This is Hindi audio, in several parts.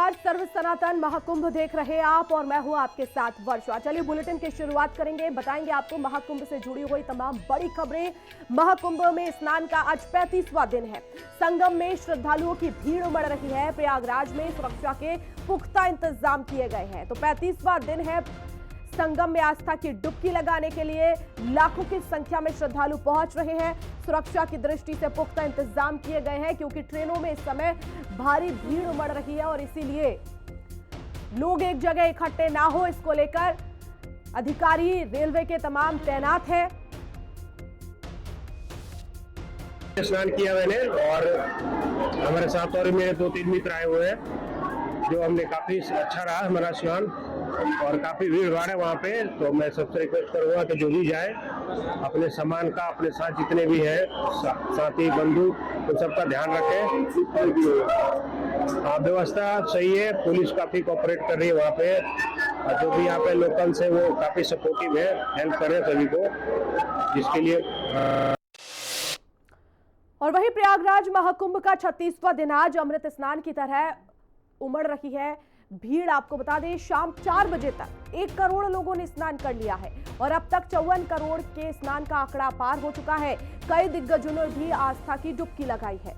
नमस्कार, सर्व सनातन महाकुंभ देख रहे हैं आप और मैं हूं आपके साथ वर्षा। चलिए बुलेटिन की शुरुआत करेंगे, बताएंगे आपको महाकुंभ से जुड़ी हुई तमाम बड़ी खबरें। महाकुंभ में स्नान का आज 35वां दिन है। संगम में श्रद्धालुओं की भीड़ उमड़ रही है। प्रयागराज में सुरक्षा के पुख्ता इंतजाम किए गए हैं। तो 35वां दिन है। संगम में आस्था की डुबकी लगाने के लिए लाखों की संख्या में श्रद्धालु पहुंच रहे हैं। सुरक्षा की दृष्टि से पुख्ता इंतजाम किए गए हैं क्योंकि ट्रेनों में इस समय भारी भीड़ उमड़ रही है और इसीलिए लोग एक जगह इकट्ठे ना हो, इसको लेकर अधिकारी रेलवे के तमाम तैनात हैं। स्नान किया मैंने और हमारे साथ और मेरे 2-3 मित्र आए हुए हैं, जो हमने काफी अच्छा रहा हमारा स्नान और काफी भीड़ भाड़ है वहाँ पे। तो मैं सबसे रिक्वेस्ट करूंगा कि जो भी जाए अपने सामान का, अपने साथ जितने भी हैं साथी बंधु, उन सबका ध्यान रखें। व्यवस्था सही है, पुलिस काफी कोऑपरेट कर रही है वहाँ पे, और जो भी यहाँ पे लोकल्स है वो काफी सपोर्टिव है, हेल्प कर रहे हैं सभी को, जिसके लिए और वहीं प्रयागराज महाकुंभ का 36वां दिन आज अमृत स्नान की तरह उमड़ रही है भीड़। आपको बता दें, शाम 4 बजे तक 1 करोड़ लोगों ने स्नान कर लिया है और अब तक 54 करोड़ के स्नान का आंकड़ा पार हो चुका है। कई दिग्गजों ने भी आस्था की डुबकी लगाई है।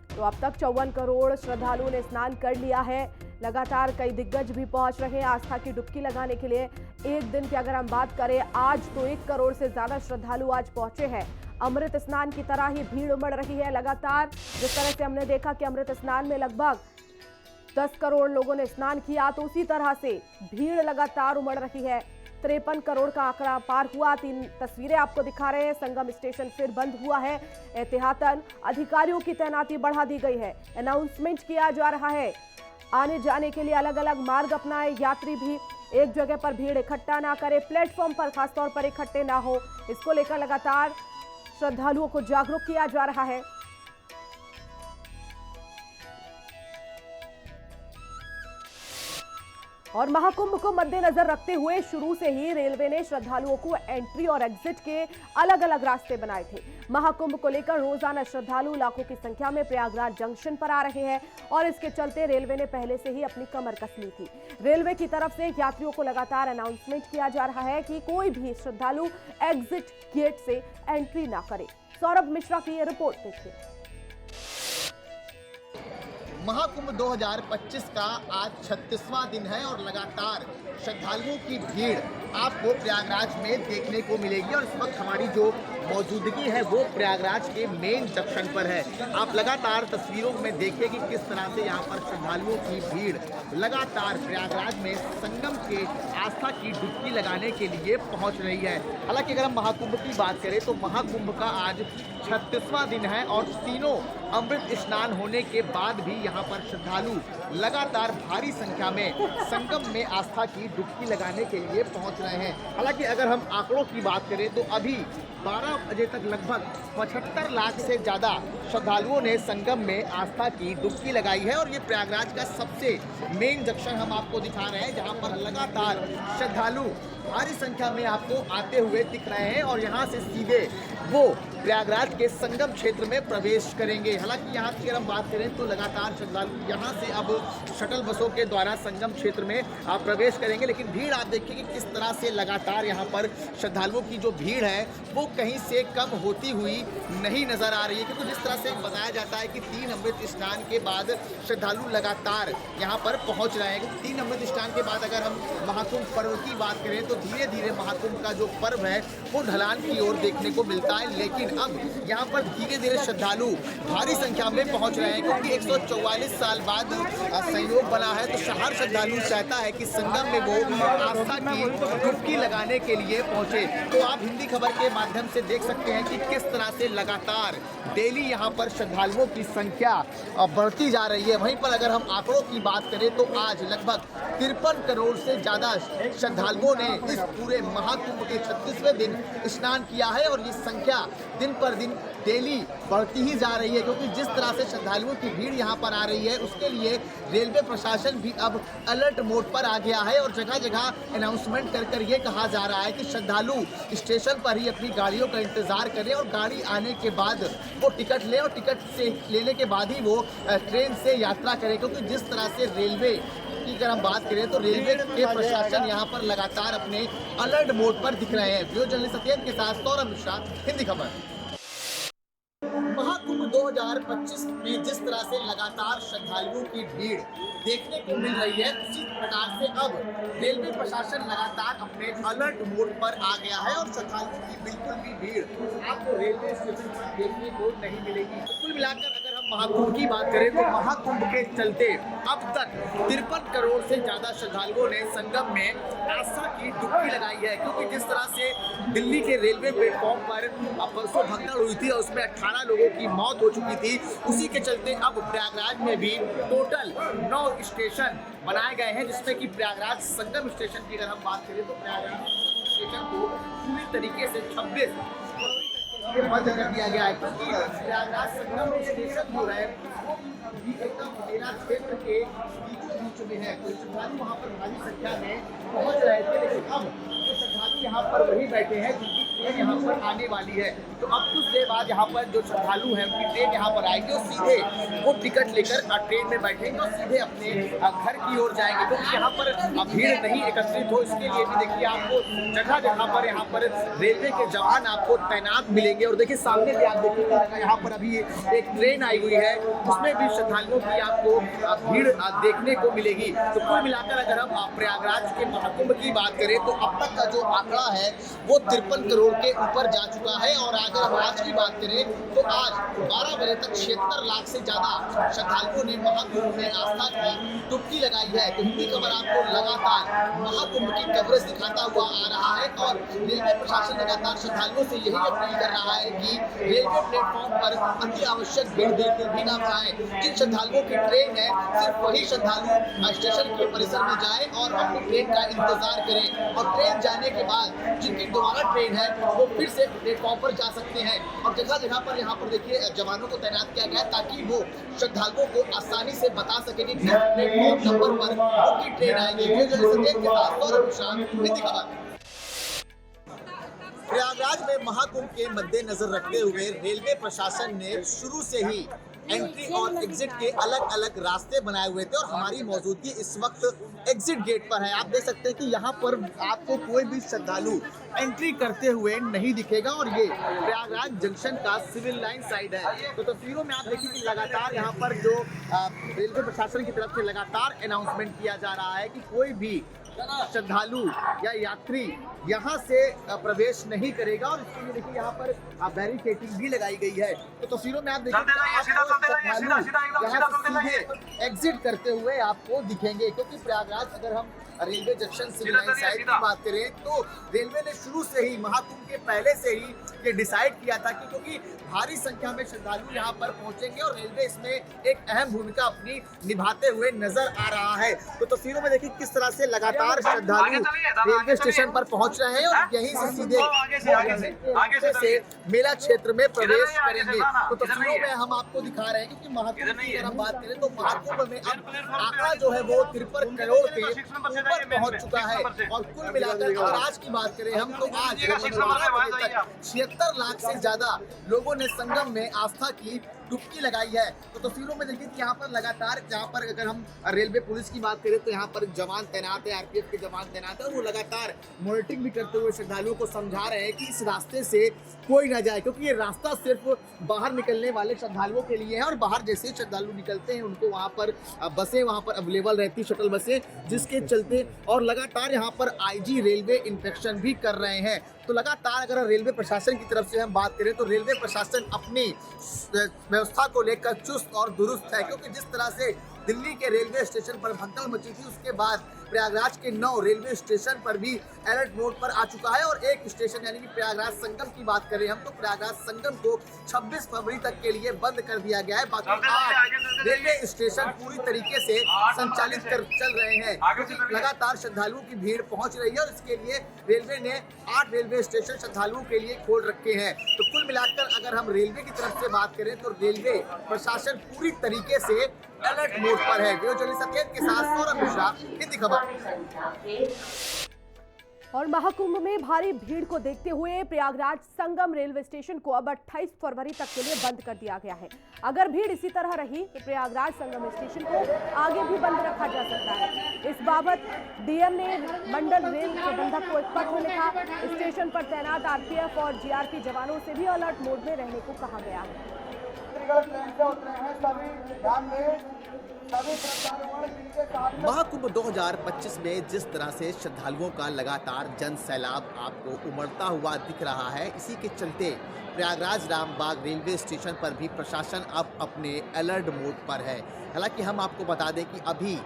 तो अब तक 54 करोड़ श्रद्धालुओं ने स्नान कर लिया है। लगातार कई दिग्गज भी पहुंच रहे हैं आस्था की डुबकी लगाने के लिए। एक दिन की अगर हम बात करें, आज तो 1 करोड़ से ज्यादा श्रद्धालु आज पहुंचे हैं। अमृत स्नान की तरह ही भीड़ उमड़ रही है लगातार। जिस तरह से हमने देखा कि अमृत स्नान में लगभग 10 करोड़ लोगों ने स्नान किया, तो उसी तरह से भीड़ लगातार उमड़ रही है। 53 करोड़ का आंकड़ा पार हुआ। 3 तस्वीरें आपको दिखा रहे हैं। संगम स्टेशन फिर बंद हुआ है एहतियातन। अधिकारियों की तैनाती बढ़ा दी गई है। अनाउंसमेंट किया जा रहा है, आने जाने के लिए अलग अलग मार्ग अपनाएं। यात्री भी एक जगह पर भीड़ इकट्ठा ना करें, प्लेटफॉर्म पर खासतौर पर इकट्ठे ना हो, इसको लेकर लगातार श्रद्धालुओं को जागरूक किया जा रहा है। और महाकुंभ को मद्देनजर रखते हुए शुरू से ही रेलवे ने श्रद्धालुओं को एंट्री और एग्जिट के अलग अलग रास्ते बनाए थे। महाकुंभ को लेकर रोजाना श्रद्धालु लाखों की संख्या में प्रयागराज जंक्शन पर आ रहे हैं और इसके चलते रेलवे ने पहले से ही अपनी कमर कस ली थी। रेलवे की तरफ से यात्रियों को लगातार अनाउंसमेंट किया जा रहा है कि कोई भी श्रद्धालु एग्जिट गेट से एंट्री ना करे। सौरभ मिश्रा की ये रिपोर्ट देखिए। महाकुंभ 2025 का आज 36वां दिन है और लगातार श्रद्धालुओं की भीड़ आपको प्रयागराज में देखने को मिलेगी। और इस वक्त हमारी जो मौजूदगी है वो प्रयागराज के मेन जंक्शन पर है। आप लगातार तस्वीरों में देखिए कि किस तरह से यहाँ पर श्रद्धालुओं की भीड़ लगातार प्रयागराज में संगम के आस्था की डुबकी लगाने के लिए पहुँच रही है। हालांकि अगर हम महाकुंभ की बात करें तो महाकुंभ का आज 36वां दिन है और तीनों अमृत स्नान होने के बाद भी यहाँ पर श्रद्धालु लगातार भारी संख्या में संगम में आस्था की डुबकी लगाने के लिए पहुँच रहे हैं। हालांकि अगर हम आंकड़ों की बात करें तो अभी 12 बजे तक लगभग 75 लाख से ज़्यादा श्रद्धालुओं ने संगम में आस्था की डुबकी लगाई है। और ये प्रयागराज का सबसे मेन जंक्शन हम आपको दिखा रहे हैं, जहाँ पर लगातार श्रद्धालु भारी संख्या में आपको आते हुए दिख रहे हैं और यहाँ से सीधे वो प्रयागराज के संगम क्षेत्र में प्रवेश करेंगे। हालांकि यहाँ की अगर हम बात करें तो लगातार श्रद्धालु यहाँ से अब शटल बसों के द्वारा संगम क्षेत्र में आप प्रवेश करेंगे, लेकिन भीड़ आप देखिए कि किस तरह से लगातार यहाँ पर श्रद्धालुओं की जो भीड़ है वो कहीं से कम होती हुई नहीं नजर आ रही है। क्योंकि जिस तरह से बताया जाता है कि 3 अमृत स्नान के बाद श्रद्धालु लगातार यहाँ पर पहुँच रहे हैं। 3 अमृत स्नान के बाद अगर हम महाकुंभ पर्व की बात करें तो धीरे धीरे महाकुंभ का जो पर्व है वो ढलान की ओर देखने को मिलता है, लेकिन अब यहाँ पर धीरे धीरे श्रद्धालु भारी संख्या में पहुँच रहे हैं। क्योंकि 144 साल बाद संयोग बना है तो हर श्रद्धालु चाहता है कि संगम में वो आस्था की डुबकी लगाने के लिए पहुँचे। तो आप हिंदी खबर के माध्यम से देख सकते हैं कि किस तरह से लगातार डेली यहाँ पर श्रद्धालुओं की संख्या बढ़ती जा रही है। वहीं पर अगर हम आंकड़ों की बात करें तो आज लगभग 53 करोड़ से ज़्यादा श्रद्धालुओं ने इस पूरे महाकुंभ के 36वें दिन स्नान किया है और ये संख्या दिन पर दिन डेली बढ़ती ही जा रही है, क्योंकि जिस तरह से श्रद्धालुओं की भीड़ यहाँ पर आ रही है उसके लिए रेलवे प्रशासन भी अब अलर्ट मोड पर आ गया है और जगह जगह अनाउंसमेंट कर ये कहा जा रहा है कि श्रद्धालु स्टेशन पर ही अपनी गाड़ियों का इंतजार करें और गाड़ी आने के बाद वो टिकट लें और टिकट से लेने के बाद ही वो ट्रेन से यात्रा करें, क्योंकि जिस तरह से रेलवे की अगर हम बात करें तो रेलवे के प्रशासन यहाँ पर लगातार अपने अलर्ट मोड पर दिख रहे हैं। वीडियो जर्नलिस्ट सत्येंद्र के साथ सौरभ मिश्रा, हिंदी खबर। महाकुंभ 2025 में जिस तरह से लगातार श्रद्धालुओं की भीड़ देखने को मिल रही है, उसी प्रकार से अब रेलवे प्रशासन लगातार अपने अलर्ट मोड पर आ गया है और श्रद्धालुओं की बिल्कुल भी भीड़ आपको रेलवे स्टेशन पर देखने को नहीं मिलेगी। तो कुल मिलाकर अगर हम महाकुंभ की बात करें तो महाकुंभ के चलते अब तक 53 करोड़ से ज्यादा श्रद्धालुओं ने संगम में आस्था की डुबकी लगाई है, क्योंकि जिस तरह से दिल्ली के रेलवे प्लेटफॉर्म पर परसों भगदड़ हुई थी और उसमें 18 लोगों की मौत हो चुकी थी, उसी के चलते अब प्रयागराज में भी टोटल 9 स्टेशन बनाए गए हैं, जिसमें कि प्रयागराज संगम स्टेशन की अगर हम बात करें तो प्रयागराज स्टेशन को पूरी तरीके से 26 बंद कर दिया गया है, क्योंकि प्रयागराज संगम स्टेशन जो है वो एकदम मेला क्षेत्र के बीचों बीच में है। तो श्रद्धालु वहाँ पर भारी संख्या में पहुँच रहे थे, लेकिन अब जो श्रद्धालु यहाँ पर वही बैठे हैं जिनकी ट्रेन यहाँ पर आने वाली है। तो अब कुछ देर बाद यहाँ पर जो श्रद्धालु हैं उनकी ट्रेन यहाँ पर आएगी और सीधे वो टिकट लेकर ट्रेन में बैठेंगे और सीधे अपने घर की ओर जाएंगे, क्योंकि तो यहाँ पर भीड़ नहीं एकत्रित हो इसके लिए भी देखिए आपको जगह जगह पर यहाँ पर रेलवे के जवान आपको तैनात मिलेंगे। और देखिए सामने भी आप देखिए यहाँ पर अभी एक ट्रेन आई हुई है, उसमें भी श्रद्धालुओं की आपको भीड़ देखने को मिलेगी। तो कुल मिलाकर अगर हम प्रयागराज के महाकुंभ की बात करें तो अब तक का जो आंकड़ा है वो 53 करोड़ के ऊपर जा चुका है। और अगर हम आज की बात करें तो आज 12 बजे तक 76 लाख से ज्यादा श्रद्धालुओं ने महाकुंभ में आस्था की डुबकी लगाई है। तो हिंदी खबर आपको लगातार महाकुंभ की कवरेज दिखाता हुआ आ रहा है और रेलवे प्रशासन लगातार श्रद्धालुओं से यही अपील कर रहा है कि रेलवे प्लेटफॉर्म पर अति आवश्यक भीड़ बिल्कुल भी ना बढ़ाएं। जिन श्रद्धालुओं की ट्रेन है सिर्फ वही श्रद्धालु स्टेशन के परिसर में जाए और अपनी ट्रेन का इंतजार करें और ट्रेन जाने के बाद जिनकी दोबारा ट्रेन है वो फिर से प्लेटफॉर्म पर जा सकते हैं। और जगह जगह पर यहाँ पर देखिए जवानों को तैनात किया गया ताकि वो श्रद्धालुओं को आसानी से बता सके कि प्लेटफॉर्म नंबर पर उनकी ट्रेन आएगी। प्रयागराज में महाकुंभ के मद्देनजर रखते हुए रेलवे प्रशासन ने शुरू से ही एंट्री और एग्जिट के अलग अलग रास्ते बनाए हुए थे और हमारी मौजूदगी इस वक्त एग्जिट गेट पर है। आप देख सकते हैं कि यहाँ पर आपको कोई भी श्रद्धालु एंट्री करते हुए नहीं दिखेगा और ये प्रयागराज जंक्शन का सिविल लाइन साइड है। तो तस्वीरों में आप देखिए कि लगातार यहाँ पर जो रेलवे प्रशासन की तरफ से लगातार अनाउंसमेंट किया जा रहा है कि कोई भी श्रद्धालु या यात्री यहाँ से प्रवेश नहीं करेगा और इसके लिए देखिए यहाँ पर बैरिकेडिंग भी लगाई गई है। तो तस्वीरों में आप देखिए सीधे एग्जिट करते हुए आपको दिखेंगे, क्योंकि प्रयागराज अगर हम railway junction civil line side की बात करें तो रेलवे ने शुरू से ही महाकुंभ के पहले से ही ये डिसाइड किया था कि क्योंकि भारी संख्या में श्रद्धालु यहाँ पर पहुंचेंगे और रेलवे इसमें एक अहम भूमिका अपनी निभाते हुए नजर आ रहा है। तो तस्वीरों में देखिए किस तरह से लगातार श्रद्धालु रेलवे स्टेशन पर पहुंच रहे हैं और यहीं से सीधे से मेला क्षेत्र में प्रवेश करेंगे। तो तस्वीरों में हम आपको दिखा रहे हैं क्योंकि महाकुंभ की अगर हम बात करें तो महाकुंभ में अब आंकड़ा जो है वो 53 करोड़ के ऊपर पहुंच चुका है। और कुल मिलाकर अगर आज की बात करें हम तो आज 76 लाख से ज्यादा लोगों ने संगम में आस्था की डुबकी लगाई है। तो तस्वीरों में देखिए यहाँ पर लगातार यहाँ पर अगर हम रेलवे पुलिस की बात करें तो यहाँ पर जवान तैनात है, आरपीएफ के जवान तैनात है और वो लगातार मॉनिटरिंग भी करते हुए श्रद्धालुओं को समझा रहे हैं कि इस रास्ते से कोई ना जाए, क्योंकि ये रास्ता सिर्फ बाहर निकलने वाले श्रद्धालुओं के लिए है और बाहर जैसे श्रद्धालु निकलते हैं उनको वहाँ पर बसें वहाँ पर अवेलेबल रहती, शटल बसें, जिसके चलते और लगातार यहाँ पर आईजी रेलवे इंस्पेक्शन भी कर रहे हैं। तो लगातार अगर रेलवे प्रशासन की तरफ से हम बात करें तो रेलवे प्रशासन अपनी व्यवस्था को लेकर चुस्त और दुरुस्त है, क्योंकि जिस तरह से दिल्ली के रेलवे स्टेशन पर भगदड़ मची थी उसके बाद प्रयागराज के 9 रेलवे स्टेशन पर भी अलर्ट मोड पर आ चुका है और एक स्टेशन यानी कि प्रयागराज संगम की बात करें हम तो प्रयागराज संगम को 26 फरवरी तक के लिए बंद कर दिया गया है। बाकी 8 रेलवे स्टेशन पूरी तरीके से संचालित कर चल रहे हैं क्योंकि लगातार श्रद्धालुओं की भीड़ पहुंच रही है और इसके लिए रेलवे ने 8 रेलवे स्टेशन श्रद्धालुओं के लिए खोल रखे हैं। तो कुल मिलाकर अगर हम रेलवे की तरफ से बात करें तो रेलवे प्रशासन पूरी तरीके से अलर्ट मोड पर है। वीडियो जर्नलिस्ट सफेद के साथ सौरभ मिश्रा, हिंदी खबर। और महाकुंभ में भारी भीड़ को देखते हुए प्रयागराज संगम रेलवे स्टेशन को अब 28 फरवरी तक के लिए बंद कर दिया गया है। अगर भीड़ इसी तरह रही तो प्रयागराज संगम स्टेशन को आगे भी बंद रखा जा सकता है। इस बाबत डीएम ने मंडल रेल प्रबंधक को एक पत्र लिखा। स्टेशन पर तैनात आरपीएफ और जीआरपी जवानों से भी अलर्ट मोड में रहने को कहा गया है। महाकुंभ 2025 में जिस तरह से श्रद्धालुओं का लगातार जन सैलाब आपको उमड़ता हुआ दिख रहा है, इसी के चलते प्रयागराज रामबाग रेलवे स्टेशन पर भी प्रशासन अब अपने अलर्ट मोड पर है। हालांकि हम आपको बता दें कि अभी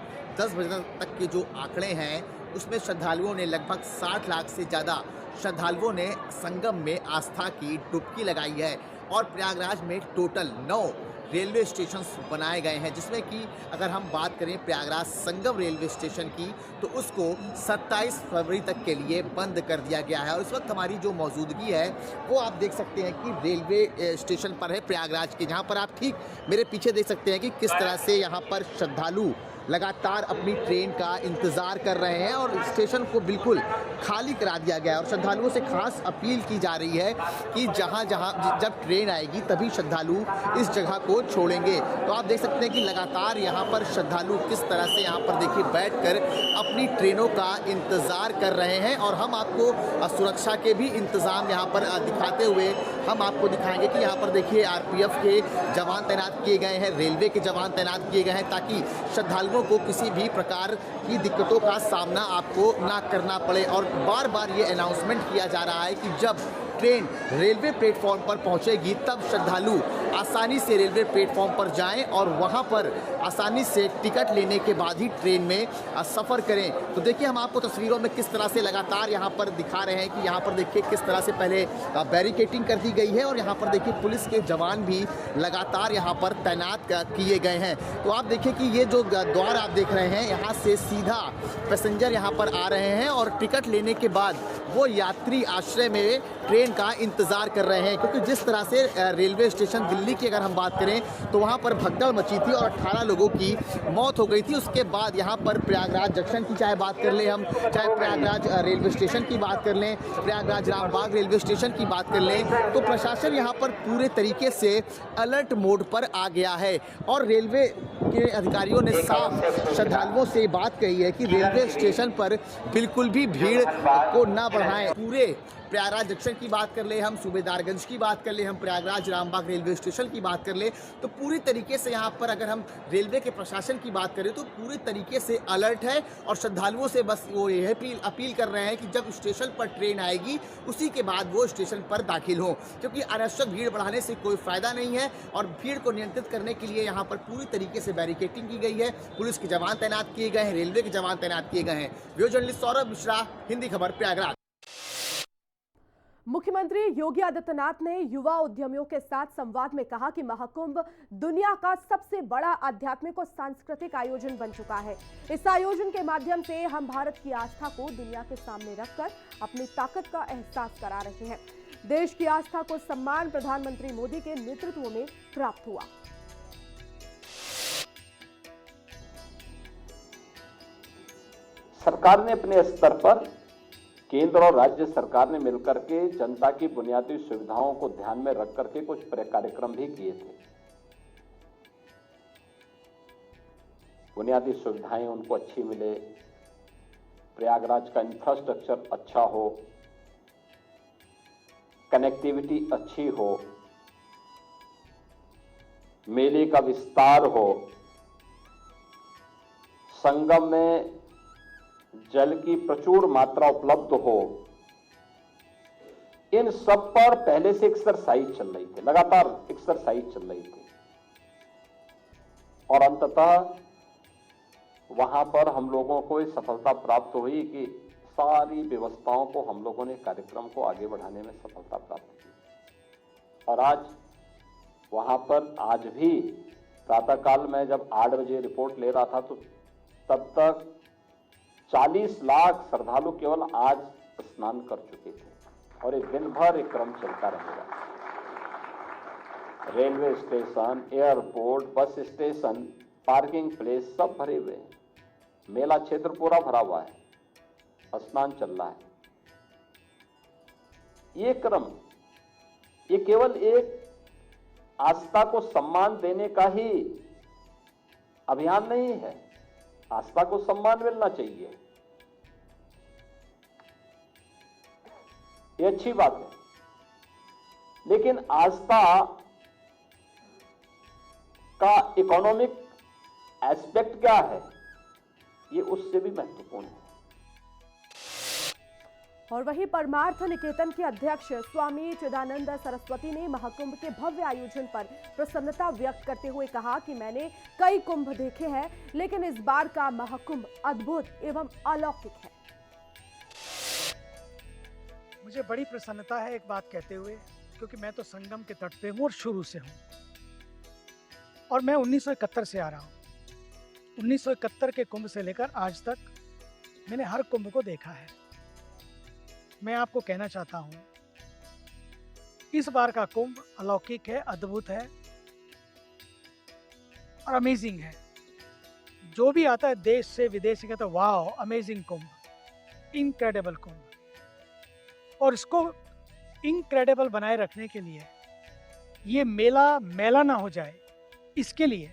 10 बजे तक के जो आंकड़े हैं उसमें श्रद्धालुओं ने लगभग 60 लाख से ज़्यादा श्रद्धालुओं ने संगम में आस्था की डुबकी लगाई है और प्रयागराज में टोटल 9 रेलवे स्टेशन बनाए गए हैं, जिसमें कि अगर हम बात करें प्रयागराज संगम रेलवे स्टेशन की तो उसको 27 फरवरी तक के लिए बंद कर दिया गया है। और इस वक्त हमारी जो मौजूदगी है वो आप देख सकते हैं कि रेलवे स्टेशन पर है प्रयागराज के, जहां पर आप ठीक मेरे पीछे देख सकते हैं कि किस तरह से यहां पर श्रद्धालु लगातार अपनी ट्रेन का इंतज़ार कर रहे हैं और स्टेशन को बिल्कुल खाली करा दिया गया है। और श्रद्धालुओं से खास अपील की जा रही है कि जहां जब ट्रेन आएगी तभी श्रद्धालु इस जगह को छोड़ेंगे। तो आप देख सकते हैं कि लगातार यहां पर श्रद्धालु किस तरह से यहां पर देखिए बैठकर अपनी ट्रेनों का इंतज़ार कर रहे हैं। और हम आपको सुरक्षा के भी इंतज़ाम यहां पर दिखाते हुए हम आपको दिखाएंगे कि यहाँ पर देखिए आरपीएफ के जवान तैनात किए गए हैं, रेलवे के जवान तैनात किए गए हैं ताकि श्रद्धालुओं को किसी भी प्रकार की दिक्कतों का सामना आपको ना करना पड़े। और बार बार ये अनाउंसमेंट किया जा रहा है कि जब ट्रेन रेलवे प्लेटफॉर्म पर पहुंचेगी तब श्रद्धालु आसानी से रेलवे प्लेटफॉर्म पर जाएं और वहां पर आसानी से टिकट लेने के बाद ही ट्रेन में सफ़र करें। तो देखिए हम आपको तस्वीरों में किस तरह से लगातार यहां पर दिखा रहे हैं कि यहां पर देखिए किस तरह से पहले बैरिकेटिंग कर दी गई है और यहां पर देखिए पुलिस के जवान भी लगातार यहां पर तैनात किए गए हैं। तो आप देखिए कि ये जो द्वार आप देख रहे हैं यहाँ से सीधा पैसेंजर यहाँ पर आ रहे हैं और टिकट लेने के बाद वो यात्री आश्रय में ट्रेन का इंतज़ार कर रहे हैं, क्योंकि जिस तरह से रेलवे स्टेशन दिल्ली की अगर हम बात करें तो वहाँ पर भगदड़ मची थी और 18 लोगों की मौत हो गई थी। उसके बाद यहाँ पर प्रयागराज जंक्शन की चाहे बात कर लें हम, चाहे प्रयागराज रेलवे स्टेशन की बात कर लें, प्रयागराज रामबाग रेलवे स्टेशन की बात कर लें, तो प्रशासन यहाँ पर पूरे तरीके से अलर्ट मोड पर आ गया है। और रेलवे के अधिकारियों ने साफ श्रद्धालुओं से बात कही है कि रेलवे स्टेशन पर बिल्कुल भी भीड़ को ना बढ़ाएं। पूरे प्रयागराज जंक्शन की बात कर ले हम, सूबेदारगंज की बात कर ले हम, प्रयागराज रामबाग रेलवे स्टेशन की बात कर ले, तो पूरी तरीके से यहाँ पर अगर हम रेलवे के प्रशासन की बात करें तो पूरी तरीके से अलर्ट है। और श्रद्धालुओं से बस वो यह अपील कर रहे हैं कि जब स्टेशन पर ट्रेन आएगी उसी के बाद वो स्टेशन पर दाखिल हों, क्योंकि अनावश्यक भीड़ बढ़ाने से कोई फायदा नहीं है। और भीड़ को नियंत्रित करने के लिए यहाँ पर पूरी तरीके से बैरिकेटिंग की गई है, पुलिस के जवान तैनात किए गए हैं, रेलवे के जवान तैनात किए गए हैं। वीडियो जर्नलिस्ट सौरभ मिश्रा, हिंदी खबर, प्रयागराज। मुख्यमंत्री योगी आदित्यनाथ ने युवा उद्यमियों के साथ संवाद में कहा कि महाकुंभ दुनिया का सबसे बड़ा आध्यात्मिक और सांस्कृतिक आयोजन बन चुका है। इस आयोजन के माध्यम से हम भारत की आस्था को दुनिया के सामने रखकर अपनी ताकत का एहसास करा रहे हैं। देश की आस्था को सम्मान प्रधानमंत्री मोदी के नेतृत्व में प्राप्त हुआ। सरकार ने अपने स्तर पर, केंद्र और राज्य सरकार ने मिलकर के जनता की बुनियादी सुविधाओं को ध्यान में रख करके कुछ कार्यक्रम भी किए थे। बुनियादी सुविधाएं उनको अच्छी मिले, प्रयागराज का इंफ्रास्ट्रक्चर अच्छा हो, कनेक्टिविटी अच्छी हो, मेले का विस्तार हो, संगम में जल की प्रचुर मात्रा उपलब्ध हो। इन सब पर पहले से एक्सरसाइज चल रही थी, लगातार एक्सरसाइज चल रही थी और अंततः वहां पर हम लोगों को ये सफलता प्राप्त हुई कि सारी व्यवस्थाओं को हम लोगों ने कार्यक्रम को आगे बढ़ाने में सफलता प्राप्त की। और आज वहां पर आज भी प्रातःकाल में जब 8 बजे रिपोर्ट ले रहा था तो तब तक 40 लाख श्रद्धालु केवल आज स्नान कर चुके थे और ये दिन भर एक क्रम चलता रहेगा। Railway station, airport, bus station, parking place सब भरे हुए हैं। मेला क्षेत्र पूरा भरा हुआ है, स्नान चल रहा है। ये क्रम ये केवल एक आस्था को सम्मान देने का ही अभियान नहीं है। आस्था को सम्मान मिलना चाहिए, ये अच्छी बात है, लेकिन आस्था का इकोनॉमिक एस्पेक्ट क्या है, ये उससे भी महत्वपूर्ण है। और वहीं परमार्थ निकेतन के अध्यक्ष स्वामी चिदानंद सरस्वती ने महाकुंभ के भव्य आयोजन पर प्रसन्नता व्यक्त करते हुए कहा कि मैंने कई कुंभ देखे हैं, लेकिन इस बार का महाकुंभ अद्भुत एवं अलौकिक है। मुझे बड़ी प्रसन्नता है एक बात कहते हुए, क्योंकि मैं तो संगम के तट पे हूँ और शुरू से हूँ, और मैं 1971 से आ रहा हूँ। 1971 के कुंभ से लेकर आज तक मैंने हर कुंभ को देखा है। मैं आपको कहना चाहता हूँ, इस बार का कुंभ अलौकिक है, अद्भुत है और अमेजिंग है। जो भी आता है देश से विदेश से कहता है वाह अमेजिंग कुंभ, इनक्रेडिबल कुंभ। और इसको इनक्रेडिबल बनाए रखने के लिए, ये मेला ना हो जाए, इसके लिए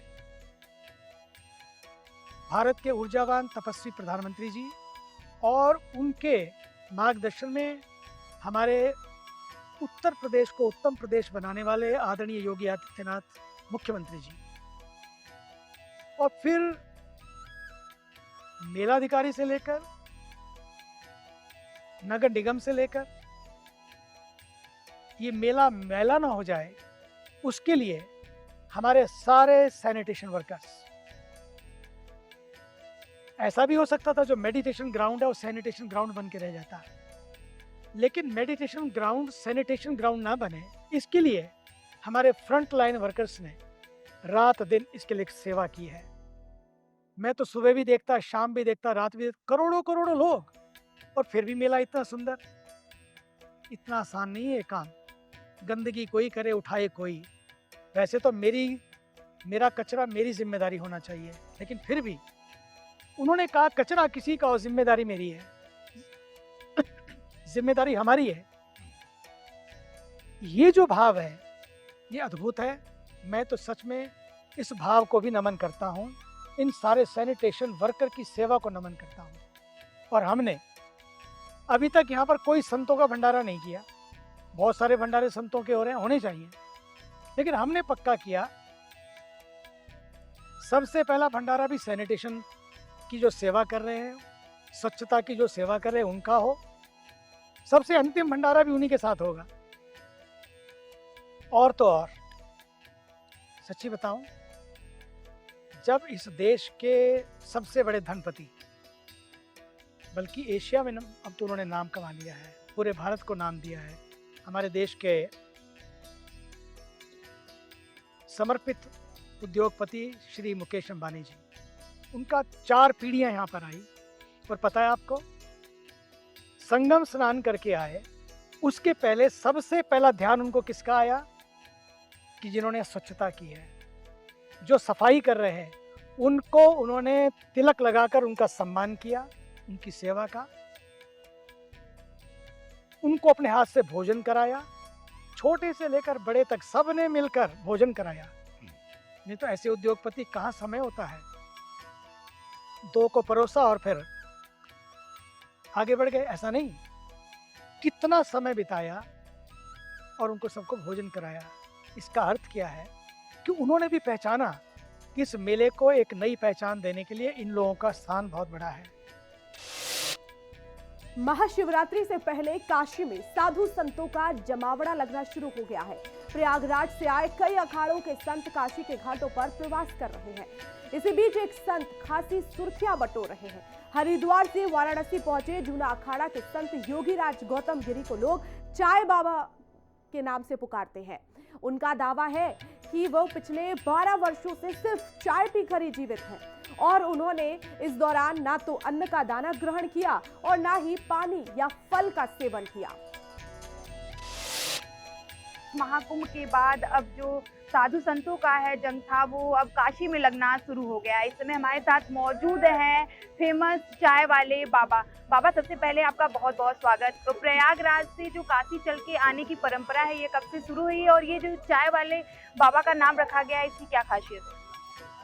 भारत के ऊर्जावान तपस्वी प्रधानमंत्री जी और उनके मार्गदर्शन में हमारे उत्तर प्रदेश को उत्तम प्रदेश बनाने वाले आदरणीय योगी आदित्यनाथ मुख्यमंत्री जी, और फिर मेलाधिकारी से लेकर नगर निगम से लेकर ये मेला ना हो जाए, उसके लिए हमारे सारे सैनिटेशन वर्कर्स, ऐसा भी हो सकता था जो मेडिटेशन ग्राउंड है वो सैनिटेशन ग्राउंड बन के रह जाता है, लेकिन मेडिटेशन ग्राउंड सैनिटेशन ग्राउंड ना बने, इसके लिए हमारे फ्रंट लाइन वर्कर्स ने रात दिन इसके लिए सेवा की है। मैं तो सुबह भी देखता, शाम भी देखता, रात भी देखता, करोड़ों लोग, और फिर भी मेला इतना सुंदर। इतना आसान नहीं है ये काम। गंदगी कोई करे, उठाए कोई। वैसे तो मेरा कचरा मेरी जिम्मेदारी होना चाहिए, लेकिन फिर भी उन्होंने कहा कचरा किसी का और जिम्मेदारी मेरी है। जिम्मेदारी हमारी है। ये जो भाव है ये अद्भुत है। मैं तो सच में इस भाव को भी नमन करता हूँ, इन सारे सैनिटेशन वर्कर की सेवा को नमन करता हूँ। और हमने अभी तक यहाँ पर कोई संतों का भंडारा नहीं किया। बहुत सारे भंडारे संतों के हो रहे हैं, होने चाहिए, लेकिन हमने पक्का किया सबसे पहला भंडारा भी सैनिटेशन की जो सेवा कर रहे हैं, स्वच्छता की जो सेवा कर रहे हैं उनका हो। सबसे अंतिम भंडारा भी उन्हीं के साथ होगा। और तो और सच्ची बताऊं, जब इस देश के सबसे बड़े धनपति, बल्कि एशिया में अब तो उन्होंने नाम कमा लिया है, पूरे भारत को नाम दिया है, हमारे देश के समर्पित उद्योगपति श्री मुकेश अंबानी जी, उनका 4 पीढ़ियां यहाँ पर आई। और पता है आपको, संगम स्नान करके आए, उसके पहले सबसे पहला ध्यान उनको किसका आया कि जिन्होंने स्वच्छता की है, जो सफाई कर रहे हैं, उनको उन्होंने तिलक लगाकर उनका सम्मान किया, उनकी सेवा का, उनको अपने हाथ से भोजन कराया, छोटे से लेकर बड़े तक सबने मिलकर भोजन कराया। नहीं तो ऐसे उद्योगपति कहाँ समय होता है। 2 को परोसा और फिर आगे बढ़ गए, ऐसा नहीं। कितना समय बिताया और उनको सबको भोजन कराया। इसका अर्थ क्या है कि उन्होंने भी पहचाना कि इस मेले को एक नई पहचान देने के लिए इन लोगों का स्थान बहुत बड़ा है। महाशिवरात्रि से पहले काशी में साधु संतों का जमावड़ा लगना शुरू हो गया है। प्रयागराज से आए कई अखाड़ों के संत काशी के घाटों पर प्रवास कर रहे हैं। इसी बीच एक संत खासी सुर्खियां बटोर रहे हैं। हरिद्वार से वाराणसी पहुंचे जूना अखाड़ा के संत योगीराज गौतम गिरी को लोग चाय बाबा के नाम से पुकारते हैं। उनका दावा है कि वो पिछले 12 वर्षों से सिर्फ चाय पीकर ही जीवित हैं और उन्होंने इस दौरान ना तो अन्न का दाना ग्रहण किया और ना ही पानी या फल का सेवन किया। महाकुंभ के बाद अब जो साधु संतों का है जंग था वो अब काशी में लगना शुरू हो गया है। इस समय हमारे साथ मौजूद हैं फेमस चाय वाले बाबा। बाबा, सबसे पहले आपका बहुत बहुत स्वागत। तो प्रयागराज से जो काशी चल के आने की परंपरा है ये कब से शुरू हुई और ये जो चाय वाले बाबा का नाम रखा गया है इसकी क्या खासियत है?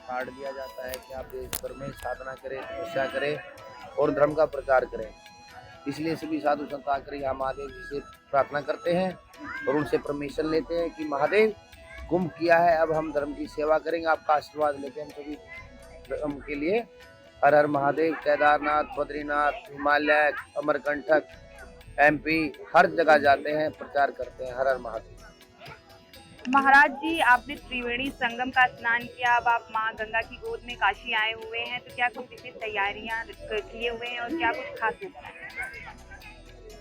कार्ड दिया जाता है कि आप देश भर में साधना करें, तपस्या करें और धर्म का प्रचार करें। इसलिए सभी साधु संत आकर यहाँ महादेव जी से प्रार्थना करते हैं और उनसे परमिशन लेते हैं कि महादेव कुंभ किया है, अब हम धर्म की सेवा करेंगे, आपका आशीर्वाद लेते हैं हम सभी धर्म के लिए। हर हर महादेव। केदारनाथ, बद्रीनाथ, हिमालय, अमरकंटक, MP हर जगह जाते हैं, प्रचार करते हैं। हर हर महादेव। महाराज जी, आपने त्रिवेणी संगम का स्नान किया, अब आप माँ गंगा की गोद में काशी आए हुए हैं, तो क्या कुछ विशेष तैयारियां किए हुए हैं और क्या कुछ खास होता है?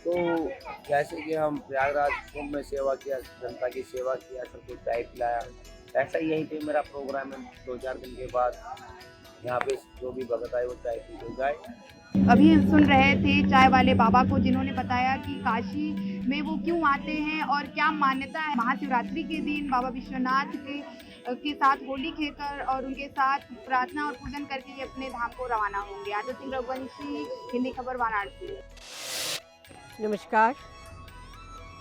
तो जैसे कि हम प्रयागराज कुंभ में सेवा किया, जनता की सेवा किया, सबको चाय पिलाया, ऐसा ही यहीं पे मेरा प्रोग्राम है। 2-4 दिन के बाद यहाँ पे जो भी भगत आए वो चाय पी के जाए। अभी हम सुन रहे थे चाय वाले बाबा को जिन्होंने बताया कि काशी में वो क्यों आते हैं और क्या मान्यता है। महाशिवरात्रि के दिन बाबा विश्वनाथ के साथ होली खेलकर और उनके साथ प्रार्थना और पूजन करके ये अपने धाम को रवाना होंगे। आदर सिंह रघुवंशी, हिंदी खबर, वाराणसी। नमस्कार,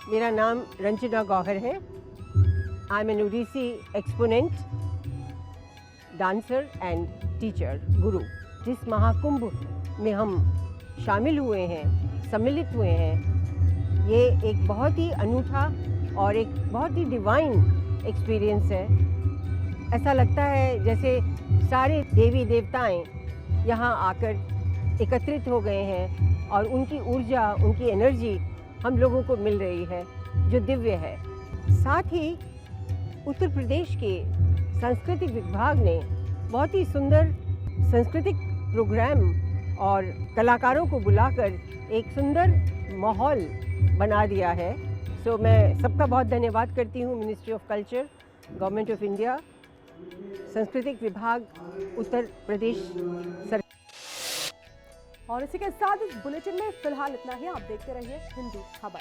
मेरा नाम रंजना गौहर है। I am an Odissi exponent, dancer and teacher, guru. जिस महाकुंभ में हम शामिल हुए हैं, सम्मिलित हुए हैं, ये एक बहुत ही अनूठा और एक बहुत ही डिवाइन एक्सपीरियंस है। ऐसा लगता है जैसे सारे देवी देवताएं यहाँ आकर एकत्रित हो गए हैं और उनकी ऊर्जा, उनकी एनर्जी हम लोगों को मिल रही है जो दिव्य है। साथ ही उत्तर प्रदेश के सांस्कृतिक विभाग ने बहुत ही सुंदर सांस्कृतिक प्रोग्राम और कलाकारों को बुलाकर एक सुंदर माहौल बना दिया है। सो मैं सबका बहुत धन्यवाद करती हूँ। Ministry of culture, government of India, सांस्कृतिक विभाग, उत्तर प्रदेश सरकार। और इसी के साथ इस बुलेटिन में फिलहाल इतना ही। आप देखते रहिए हिंदी खबर।